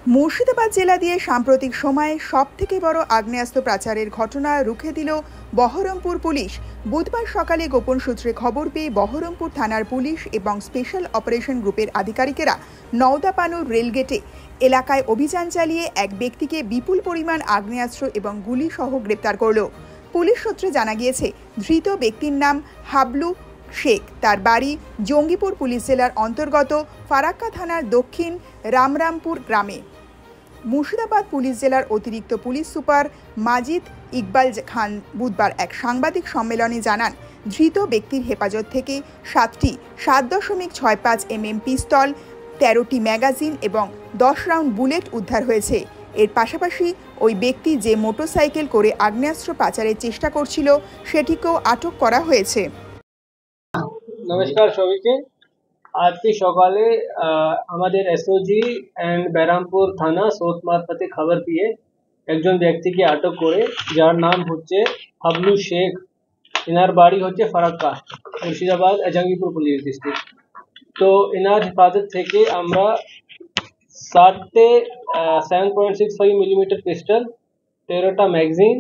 মুর্শিদাবাদ জেলা দিয়ে সাম্প্রতিক সময়ে সবথেকে বড় আগ্নেয়াস্ত্র পাচারের ঘটনা রুখে দিল বহরমপুর পুলিশ। বুধবার সকালে গোপন সূত্রে খবর পেয়ে বহরমপুর থানার পুলিশ এবং স্পেশাল অপারেশন গ্রুপের আধিকারিকেরা নওদাপানুর রেলগেটে এলাকায় অভিযান চালিয়ে এক ব্যক্তিকে বিপুল পরিমাণ আগ্নেয়াস্ত্র এবং গুলি সহ গ্রেপ্তার করল। পুলিশ সূত্রে জানা গিয়েছে, ধৃত ব্যক্তির নাম হাবলু শেখ। তার বাড়ি জঙ্গিপুর পুলিশ জেলার অন্তর্গত ফারাক্কা থানার দক্ষিণ রামরামপুর গ্রামে। মুর্শিদাবাদ পুলিশ জেলার অতিরিক্ত পুলিশ সুপার মাজিদ ইকবাল খান বুধবার এক সাংবাদিক সম্মেলনে জানান, ধৃত ব্যক্তির হেফাজত থেকে 7টি 7.65 mm পিস্তল, 13টি ম্যাগাজিন এবং 10 রাউন্ড বুলেট উদ্ধার হয়েছে। এর পাশাপাশি ওই ব্যক্তি যে মোটরসাইকেল করে আগ্নেয়াস্ত্র পাচারের চেষ্টা করছিল সেটিকেও আটক করা হয়েছে। নমস্কার সবাইকে। আজকে সকালে আমাদের এসওজি এন্ড বেরামপুর থানা সোর্স মারফতে খবর পেয়ে একজন ব্যক্তিকে আটক করে, যার নাম হচ্ছে হাবলু শেখ। এনার বাড়ি হচ্ছে ফারাক্কা, মুর্শিদাবাদ জঙ্গিপুর পুলিশ ডিস্ট্রিক্ট। তো এনার হেফাজত থেকে আমরা 7.65 mm pistol, 13টা magazine,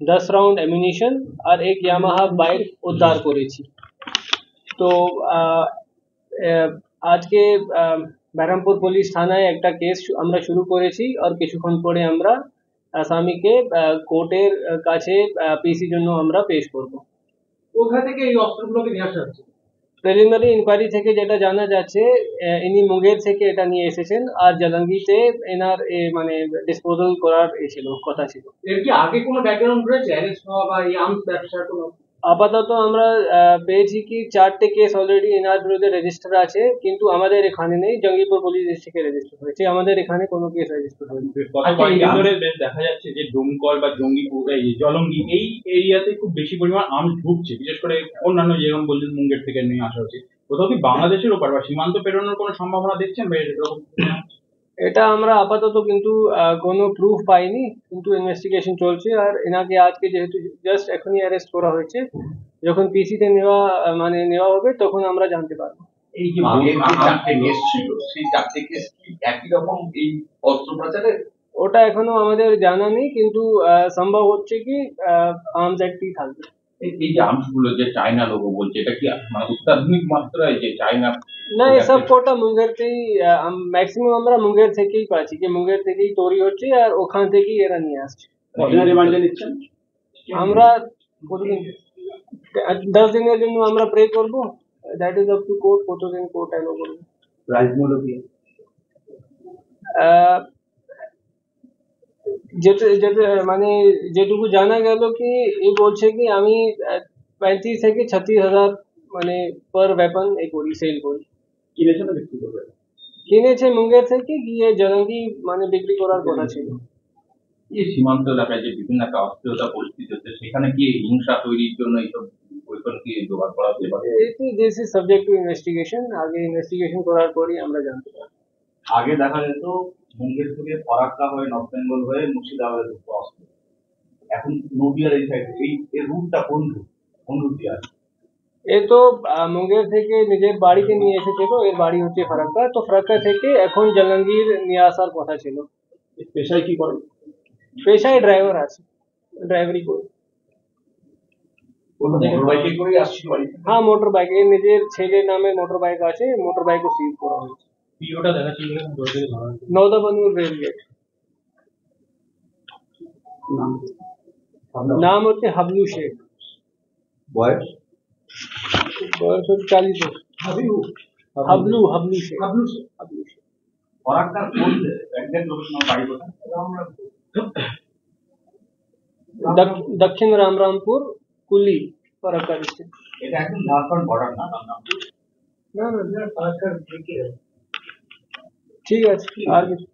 10 round ammunition আর এক ইয়ামাহা বাইক উদ্ধার করেছি। তো আজকে বেরামপুর পুলিশ থানায় একটা কেস আমরা শুরু করেছি, আর কিছুক্ষণ পরে আমরা আসামিকে কোর্টের কাছে পিসির জন্য আমরা পেশ করব। কোথা থেকে এই অস্ত্রগুলোকে নিয়ে আসা হচ্ছে? প্রিলিমিনারি ইনকোয়ারি থেকে যেটা জানা যাচ্ছে, ইনি মুঙ্গের থেকে এটা নিয়ে এসেছেন, আর জালাঙ্গিতে এনার মানে ডিসপোজাল করার কথা ছিল। এর কি আগে কোনো ব্যাকগ্রাউন্ড রয়েছে, অ্যারেস্ট হওয়া বা এই আর্মস ব্যবসার কোনো? আপাতত আমরা পেয়েছি কি 4টে কেস অলরেডি এনার বিরুদ্ধে রেজিস্টার আছে, কিন্তু আমাদের এখানে নেই, জঙ্গিপুর পুলিশ ডিস্ট্রিক্টে রেজিস্টার হয়েছে। আমাদের এখানে কোনো কেস রেজিস্টার হয়নি। দেখা যাচ্ছে যে ডোমকল বা জঙ্গিপুর, জলঙ্গি এই এরিয়াতে খুব বেশি পরিমাণ আর্মস ঢুকছে, বিশেষ করে অন্যান্য যেরকম বলছেন মুঙ্গের থেকে নিয়ে আসা হচ্ছে। কোথাও কি বাংলাদেশের ওপর বা সীমান্ত পেরোনোর কোনো সম্ভাবনা দেখছেন বা এরকম? এটা আমরা আপাতত কিন্তু কোনো প্রুফ পাইনি, কিন্তু ইনভেস্টিগেশন চলছে। আর এনাকে আজকে যেহেতু জাস্ট এখনই অ্যারেস্ট করা হয়েছে, যখন পিসিতে নেওয়া হবে তখন আমরা জানতে পারবো। এই যে চারটে কেস ছিল, সেই চারটে কেস কি একই রকম এই অস্ত্র পাচারের? ওটা এখনো আমাদের জানা নেই, কিন্তু সম্ভব হচ্ছে কি আর্মস অ্যাক্টই থাকবে। এই যে আর্মস গুলো যে চায়না লোগো বলছে, এটা কি মানে অত্যাধুনিক মাত্রায় যে চায়না? না, এসব কোটা মুঙ্গেরতেই, ম্যাক্সিমাম আমরা মুঙ্গের থেকেই পাচ্ছি, যে মুঙ্গের থেকেই তৈরি হচ্ছে আর ওখান থেকেই এরা নিয়ে আসছে। আমরা 10 দিনের জন্য আমরা প্রে করবো, that is up to court, কতদিন কোর্ট অ্যালো করবে। মানে যেটুকু জানা গেল কি এ বলছে কি আমি 35 থেকে 36,000 মানে পার ওয়েপন সেল করি। কিনেছে মুঙ্গের থেকে, গিয়ে জলঙ্গি মানে বিক্রি করার কথা ছিল। এই সীমান্ত এলাকায় যে বিভিন্ন একটা অস্থিরতা পরিস্থিতি হচ্ছে, সেখানে কি হিংসা তৈরির জন্য এইসব ওয়েপন কি জোগাড় করা হতে পারে? This is subject to investigation. আগে ইনভেস্টিগেশন করার পরই আমরা জানতে পারবো। আগে দেখা যেত মুঙ্গের থেকে ফারাক্কা হয়ে নর্থ বেঙ্গল হয়ে মুর্শিদাবাদে ঢুকতো অস্ত্র, এখন নদীয়ার এই সাইড, এই রুটটা কোন রুট দিয়ে আছে? এ তো মুঙ্গের থেকে নিজের বাড়িতে নিয়ে এসেছিল, এর বাড়ি হচ্ছে ফারাক্কা, তো ফারাক্কা থেকে এখন জালাঙ্গীর নিয়ে আসার কথা ছিল। পেশায় কি করে? পেশায় ড্রাইভার আছে, ড্রাইভারি করে। মোটরবাইকে করে আসছিল বাড়িতে? হ্যাঁ, মোটর বাইক, এর নিজের ছেলের নামে মোটর বাইক আছে, মোটর বাইকও সিজ করা হয়েছে। পিওটা দেখাচ্ছিল নওদাপানুর রেলগেট। নাম হচ্ছে হাবলু শেখ। বয়স হচ্ছে 40 বছর। হাবলু শেখ। ফারাক্কার কোন এক্সাক্ট লোকেশন বাড়ি কোথায়? দক্ষিণ রামরামপুর, কুলি, ফারাক্কা ডিস্ট্রিক্ট। এটা একদম ঝাড়খণ্ড বর্ডার না? না, ফারাক্কার দিকে। ঠিক আছে, আর কিছু?